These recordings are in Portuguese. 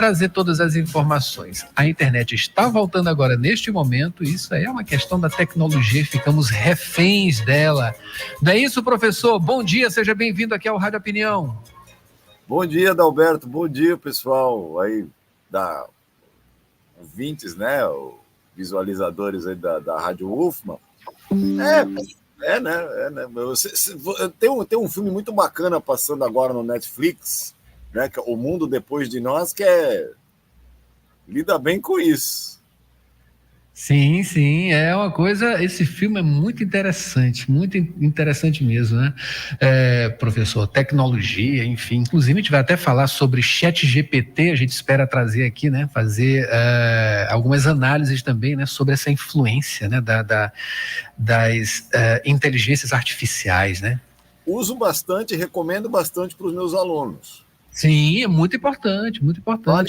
trazer todas as informações. A internet está voltando agora neste momento, isso aí é uma questão da tecnologia, ficamos reféns dela. Não é isso, professor? Bom dia, seja bem-vindo aqui ao Rádio Opinião. Bom dia, Adalberto, bom dia, pessoal, aí da ouvintes, né, visualizadores aí da Rádio UFMA. Tem um filme muito bacana passando agora no Netflix, né, que é O Mundo Depois de Nós, que lida bem com isso. Sim, é uma coisa, esse filme é muito interessante mesmo, né? Professor, tecnologia, enfim, inclusive a gente vai até falar sobre ChatGPT, a gente espera trazer aqui, né, fazer algumas análises também, né, sobre essa influência, né, das inteligências artificiais, né? Uso bastante, recomendo bastante para os meus alunos. Sim, é muito importante.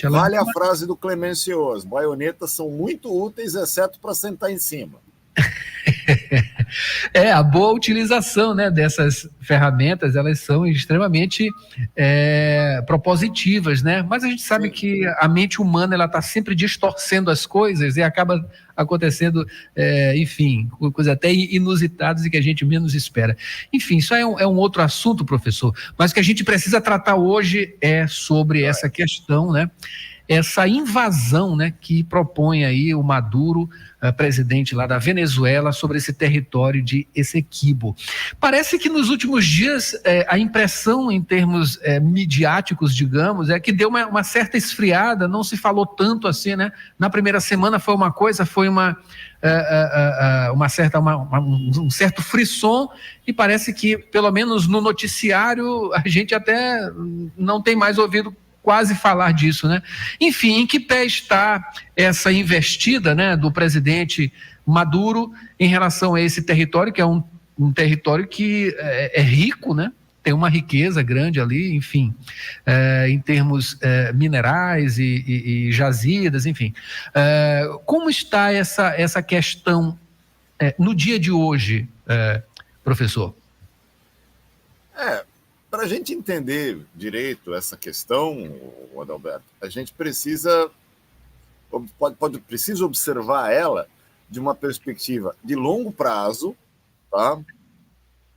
Vale a frase do Clemenceau: as baionetas são muito úteis, exceto para sentar em cima. A boa utilização, né, dessas ferramentas, elas são extremamente propositivas, né? Mas a gente sabe que a mente humana ela está sempre distorcendo as coisas e acaba acontecendo, enfim, coisas até inusitadas e que a gente menos espera. Enfim, isso é um outro assunto, professor, mas o que a gente precisa tratar hoje é sobre essa questão, né? Essa invasão, né, que propõe aí o Maduro, presidente lá da Venezuela, sobre esse território de Essequibo. Parece que nos últimos dias a impressão em termos midiáticos, digamos, é que deu uma certa esfriada, não se falou tanto assim, né? Na primeira semana foi uma coisa, foi um certo frisson, e parece que, pelo menos no noticiário, a gente até não tem mais ouvido quase falar disso, né? Enfim, em que pé está essa investida, né, do presidente Maduro em relação a esse território, que é um território que é rico, né? Tem uma riqueza grande ali, enfim, em termos minerais e jazidas, enfim. Como está essa questão no dia de hoje, professor? Para a gente entender direito essa questão, Adalberto, a gente precisa observar ela de uma perspectiva de longo prazo, tá?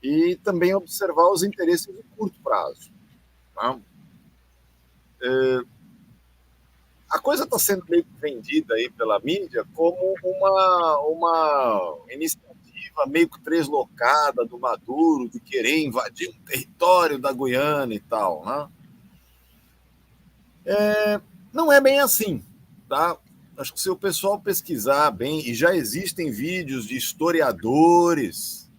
E também observar os interesses de curto prazo. Tá? A coisa está sendo meio vendida aí pela mídia como uma iniciativa meio que deslocada do Maduro, de querer invadir um território da Guiana e tal, né? Não é bem assim, tá? Acho que se o pessoal pesquisar bem, e já existem vídeos de historiadores,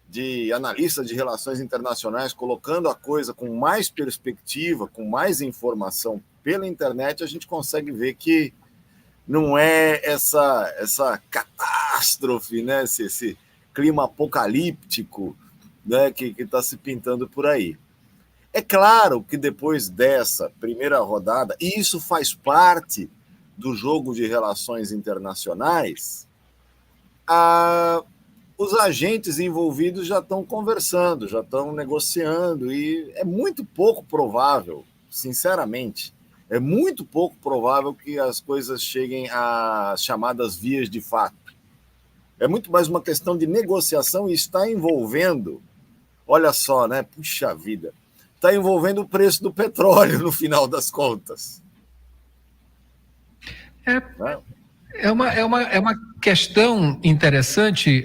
de analistas de relações internacionais colocando a coisa com mais perspectiva, com mais informação pela internet, a gente consegue ver que não é essa catástrofe, né? Esse clima apocalíptico, né, que está se pintando por aí. É claro que depois dessa primeira rodada, e isso faz parte do jogo de relações internacionais, os agentes envolvidos já estão conversando, já estão negociando, e é muito pouco provável, sinceramente, é muito pouco provável que as coisas cheguem às chamadas vias de fato. É muito mais uma questão de negociação e está envolvendo, olha só, né? Puxa vida, está envolvendo o preço do petróleo no final das contas. É uma questão interessante,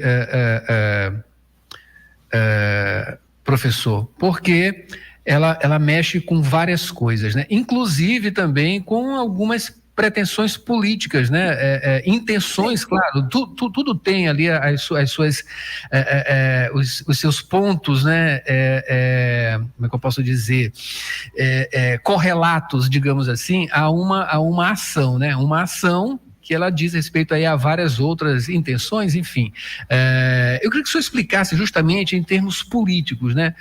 professor, porque ela mexe com várias coisas, né? Inclusive também com algumas pretensões políticas, né? Intenções, claro, tudo tem ali os seus pontos, né? Como é que eu posso dizer? Correlatos, digamos assim, a uma ação, né? Uma ação que ela diz respeito aí a várias outras intenções, enfim. Eu queria que o senhor explicasse justamente em termos políticos, né?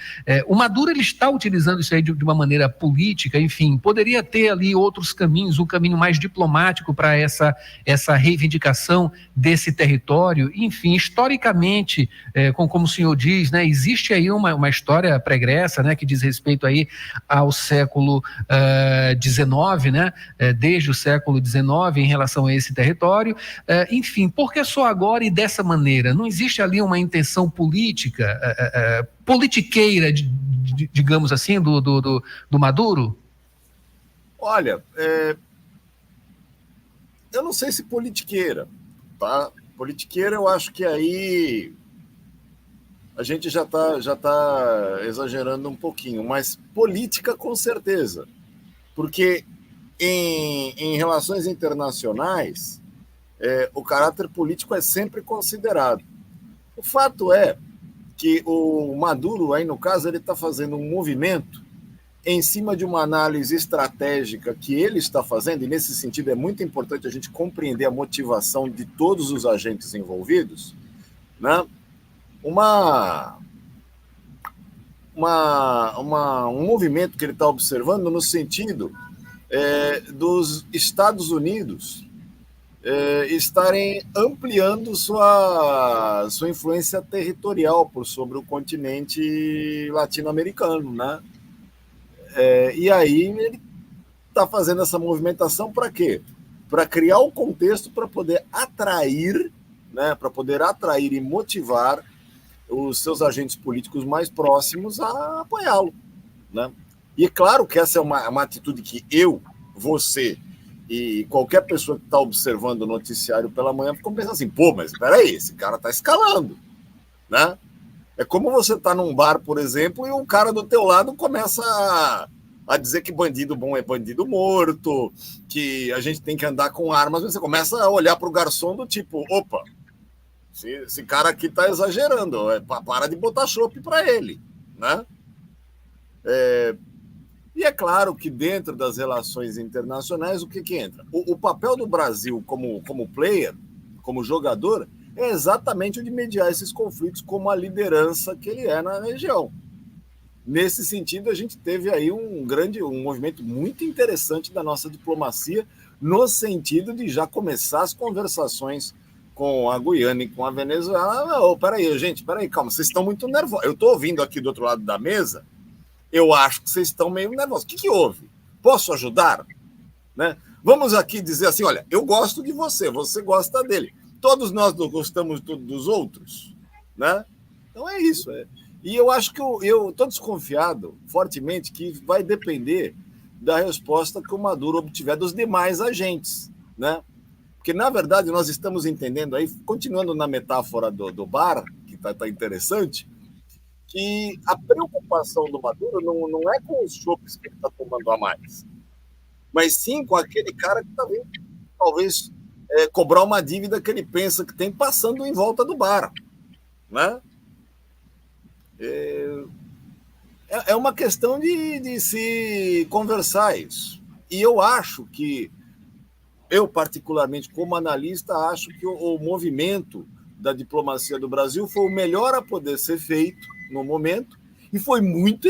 O Maduro, ele está utilizando isso aí de uma maneira política, enfim, poderia ter ali outros caminhos, um caminho mais diplomático para essa reivindicação desse território, enfim, historicamente, como o senhor diz, né, existe aí uma história pregressa, né, que diz respeito aí ao século XIX, né, desde o século XIX em relação a esse território, enfim, por que só agora e dessa maneira? Não existe ali uma intenção política, politiqueira, digamos assim, do Maduro? Olha, eu não sei se politiqueira, tá? Politiqueira eu acho que aí a gente já tá exagerando um pouquinho, mas política com certeza, porque em relações internacionais o caráter político é sempre considerado. O fato é que o Maduro, aí no caso, ele está fazendo um movimento em cima de uma análise estratégica que ele está fazendo, e nesse sentido é muito importante a gente compreender a motivação de todos os agentes envolvidos, né? Um movimento que ele está observando no sentido dos Estados Unidos estarem ampliando sua influência territorial sobre o continente latino-americano, né? E aí ele está fazendo essa movimentação para quê? Para criar o contexto para poder atrair, né? Para poder atrair e motivar os seus agentes políticos mais próximos a apoiá-lo, né? E é claro que essa é uma atitude que você e qualquer pessoa que está observando o noticiário pela manhã ficam pensando assim, pô, mas peraí, esse cara está escalando, né? É como você tá num bar, por exemplo, e um cara do teu lado começa a dizer que bandido bom é bandido morto, que a gente tem que andar com armas, você começa a olhar para o garçom do tipo, opa, esse cara aqui tá exagerando, para de botar chopp para ele, né? E é claro que dentro das relações internacionais, o que entra? O papel do Brasil como player, como jogador, é exatamente o de mediar esses conflitos como a liderança que ele é na região. Nesse sentido, a gente teve aí um movimento muito interessante da nossa diplomacia, no sentido de já começar as conversações com a Guiana e com a Venezuela. Peraí, calma, vocês estão muito nervosos. Eu estou ouvindo aqui do outro lado da mesa, eu acho que vocês estão meio nervosos. O que houve? Posso ajudar? Né? Vamos aqui dizer assim, olha, eu gosto de você gosta dele. Todos nós gostamos dos outros, né? Então é isso. E eu acho que eu estou desconfiado fortemente que vai depender da resposta que o Maduro obtiver dos demais agentes, né? Porque, na verdade, nós estamos entendendo aí, continuando na metáfora do bar, que tá interessante, que a preocupação do Maduro não é com os chopes que ele está tomando a mais, mas sim com aquele cara que está vindo, talvez, cobrar uma dívida que ele pensa que tem passando em volta do bar, né? É uma questão de se conversar isso. E eu acho que, eu particularmente como analista, acho que o movimento da diplomacia do Brasil foi o melhor a poder ser feito no momento e foi muito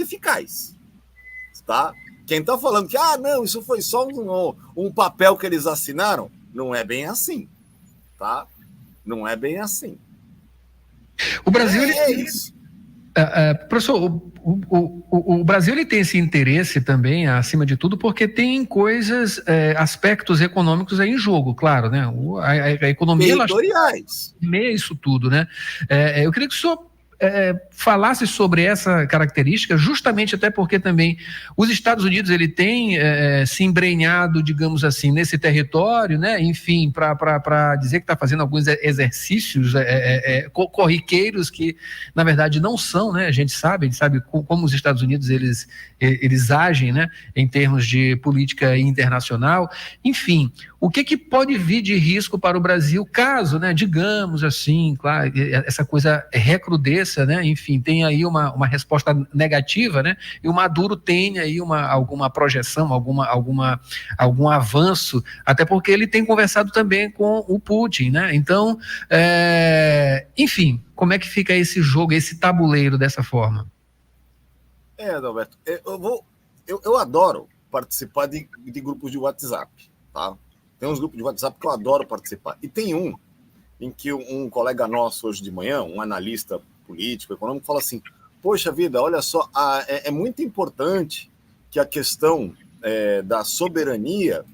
eficaz, tá? Quem está falando que, não, isso foi só um papel que eles assinaram, não é bem assim, tá? Não é bem assim. O Brasil, isso. Professor, o Brasil ele tem esse interesse também, acima de tudo, porque tem coisas, aspectos econômicos aí em jogo, claro, né? A economia... Territoriais. Meia isso tudo, né? Eu queria que o senhor falasse sobre essa característica, justamente até porque também os Estados Unidos ele tem se embrenhado, digamos assim, nesse território, né? Enfim, para dizer que está fazendo alguns exercícios corriqueiros que, na verdade, não são, né? A gente sabe como os Estados Unidos eles agem, né? Em termos de política internacional. Enfim, o que pode vir de risco para o Brasil caso, né? Digamos assim, claro, essa coisa recrudesça França, né, enfim, tem aí uma resposta negativa, né, e o Maduro tem aí alguma projeção, algum avanço, até porque ele tem conversado também com o Putin, né, então, enfim, como é que fica esse jogo, esse tabuleiro dessa forma? Adalberto, eu adoro participar de grupos de WhatsApp, tá? Tem uns grupos de WhatsApp que eu adoro participar. E tem um em que um colega nosso hoje de manhã, um analista político, econômico, fala assim, poxa vida, olha só, é muito importante que a questão da soberania,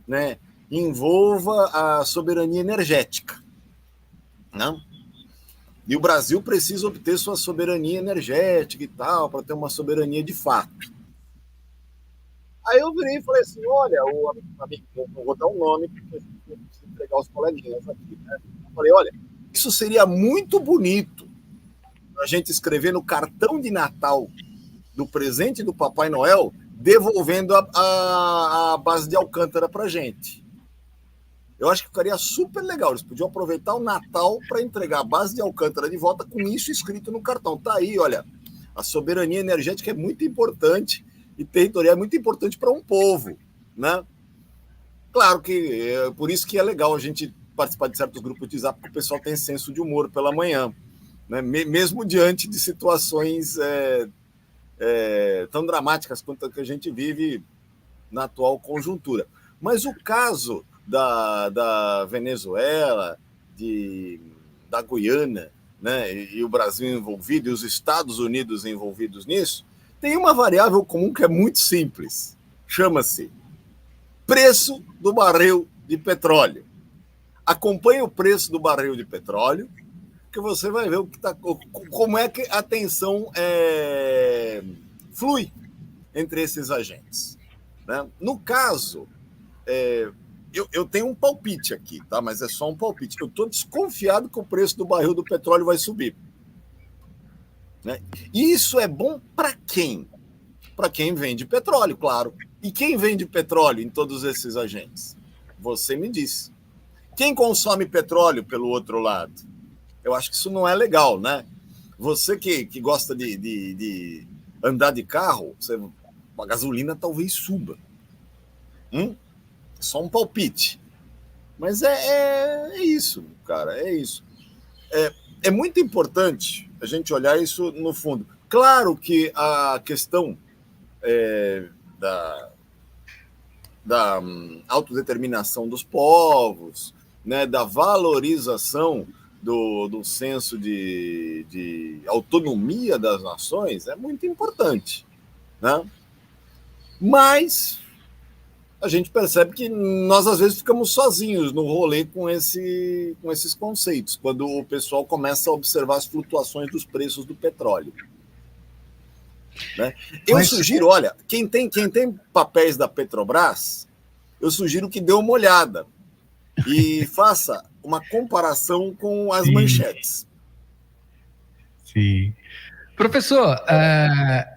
né, envolva a soberania energética, né? E o Brasil precisa obter sua soberania energética e tal, para ter uma soberania de fato. Aí eu virei e falei assim, olha, o amigo, não vou dar um nome, porque a gente precisa entregar os coleguinhas aqui, né? Eu falei, olha, isso seria muito bonito a gente escrever no cartão de Natal do presente do Papai Noel, devolvendo a base de Alcântara para a gente. Eu acho que ficaria super legal. Eles podiam aproveitar o Natal para entregar a base de Alcântara de volta com isso escrito no cartão. Tá aí, olha, a soberania energética é muito importante e territorial é muito importante para um povo, né? Claro que é por isso que é legal a gente participar de certos grupos de WhatsApp, porque o pessoal tem senso de humor pela manhã, né? Mesmo diante de situações tão dramáticas quanto a que a gente vive na atual conjuntura. Mas o caso da Venezuela, da Guiana, né, e o Brasil envolvido, e os Estados Unidos envolvidos nisso, tem uma variável comum que é muito simples. Chama-se preço do barril de petróleo. Acompanhe o preço do barril de petróleo, que você vai ver como é que a tensão flui entre esses agentes, né? No caso, eu tenho um palpite aqui, tá? Mas é só um palpite. Eu estou desconfiado que o preço do barril do petróleo vai subir, né? E isso é bom para quem? Para quem vende petróleo, claro. E quem vende petróleo em todos esses agentes? Você me disse. Quem consome petróleo pelo outro lado? Eu acho que isso não é legal, né? Você que gosta de andar de carro, a gasolina talvez suba. Só um palpite. Mas é isso, cara, é isso. É muito importante a gente olhar isso no fundo. Claro que a questão da autodeterminação dos povos, né, da valorização do senso de autonomia das nações é muito importante, né? Mas a gente percebe que nós, às vezes, ficamos sozinhos no rolê com esses conceitos, quando o pessoal começa a observar as flutuações dos preços do petróleo, né? Eu sugiro, olha, quem tem papéis da Petrobras, eu sugiro que dê uma olhada e faça uma comparação com as manchetes. Sim. Professor,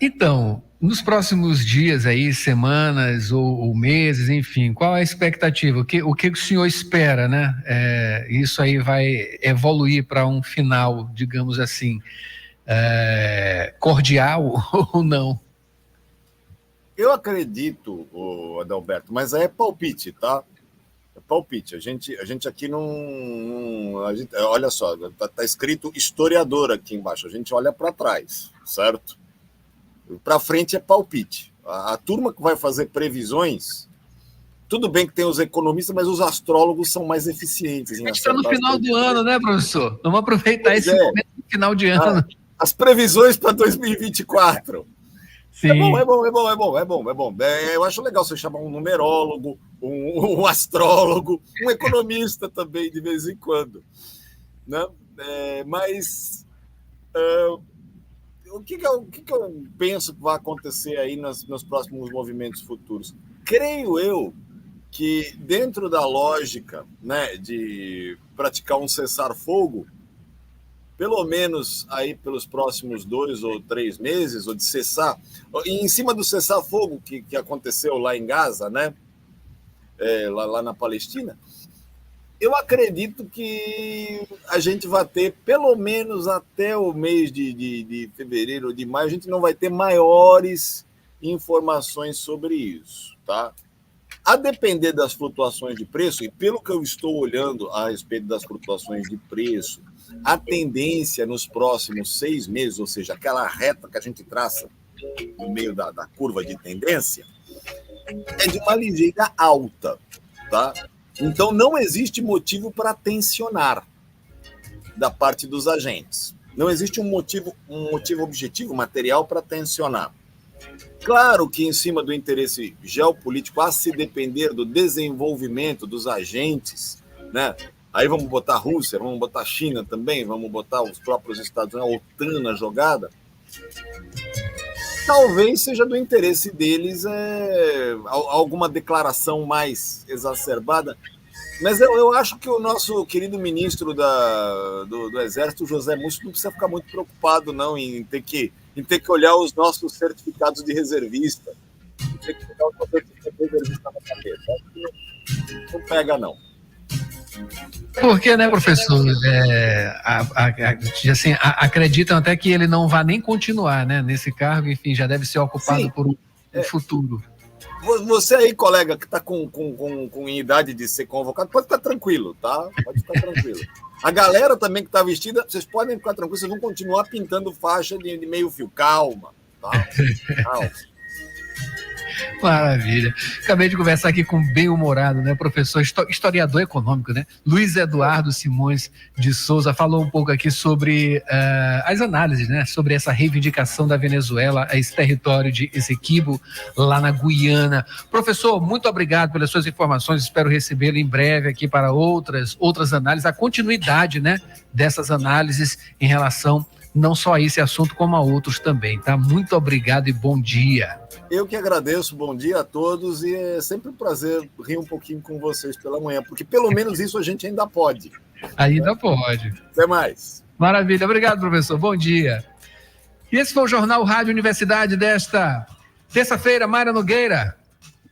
então, nos próximos dias aí, semanas ou meses, enfim, qual a expectativa? O que o senhor espera, né? Isso aí vai evoluir para um final, digamos assim, cordial ou não? Eu acredito, Adalberto, mas é palpite, tá? É palpite. A gente aqui não olha só, tá escrito historiador aqui embaixo. A gente olha para trás, certo? Para frente é palpite. A turma que vai fazer previsões, tudo bem que tem os economistas, mas os astrólogos são mais eficientes. A gente está no final do ano, né, professor? Vamos aproveitar esse momento do final de ano. As previsões para 2024. Sim. É bom. Eu acho legal você chamar um numerólogo, um astrólogo, um economista também, de vez em quando, né? Mas o que eu penso que vai acontecer aí nos próximos movimentos futuros? Creio eu que, dentro da lógica, né, de praticar um cessar-fogo, pelo menos aí pelos próximos 2 ou 3 meses, ou de cessar, em cima do cessar-fogo que aconteceu lá em Gaza, né, lá na Palestina, Eu acredito que a gente vai ter, pelo menos até o mês de fevereiro ou de maio, a gente não vai ter maiores informações sobre isso, tá? A depender das flutuações de preço, e pelo que eu estou olhando a respeito das flutuações de preço, a tendência nos próximos 6 meses, ou seja, aquela reta que a gente traça no meio da curva de tendência, é de uma ligeira alta, tá? Então, não existe motivo para tensionar da parte dos agentes. Não existe um motivo objetivo, material, para tensionar. Claro que em cima do interesse geopolítico, a se depender do desenvolvimento dos agentes, né? Aí vamos botar a Rússia, vamos botar a China também, vamos botar os próprios Estados Unidos, a OTAN na jogada. Talvez seja do interesse deles alguma declaração mais exacerbada, mas eu acho que o nosso querido ministro do Exército, José Múcio, não precisa ficar muito preocupado não em ter que olhar os nossos certificados de reservista, ter que pegar os certificados de reservista na cabeça. Não pega não. Porque, né, professor, assim, acreditam até que ele não vai nem continuar, né, nesse cargo, enfim, já deve ser ocupado Sim. por um futuro. Você aí, colega, que está com idade de ser convocado, pode ficar tranquilo, tá? Pode ficar tranquilo. A galera também que está vestida, vocês podem ficar tranquilos, vocês vão continuar pintando faixa de meio fio. Calma, tá? Calma. Maravilha. Acabei de conversar aqui com um bem-humorado, né, professor, historiador econômico, né, Luiz Eduardo Simões de Souza, falou um pouco aqui sobre as análises, né, sobre essa reivindicação da Venezuela a esse território de Essequibo, lá na Guiana. Professor, muito obrigado pelas suas informações, espero recebê-lo em breve aqui para outras análises, a continuidade, né, dessas análises em relação não só a esse assunto, como a outros também, tá? Muito obrigado e bom dia. Eu que agradeço, bom dia a todos, e é sempre um prazer rir um pouquinho com vocês pela manhã, porque pelo menos isso a gente ainda pode. Ainda pode. Até mais. Maravilha, obrigado, professor, bom dia. E esse foi o Jornal Rádio Universidade desta terça-feira, Mayra Nogueira.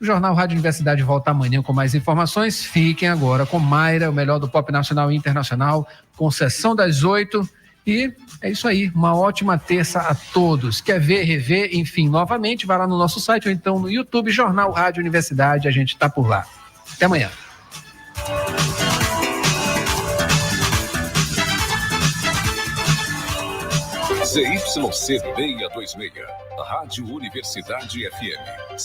O Jornal Rádio Universidade volta amanhã com mais informações. Fiquem agora com Mayra, o melhor do pop nacional e internacional, com sessão das 8h. E é isso aí, uma ótima terça a todos. Quer ver, rever, enfim, novamente, vai lá no nosso site ou então no YouTube, Jornal Rádio Universidade, a gente está por lá. Até amanhã. ZYC 626, Rádio Universidade FM.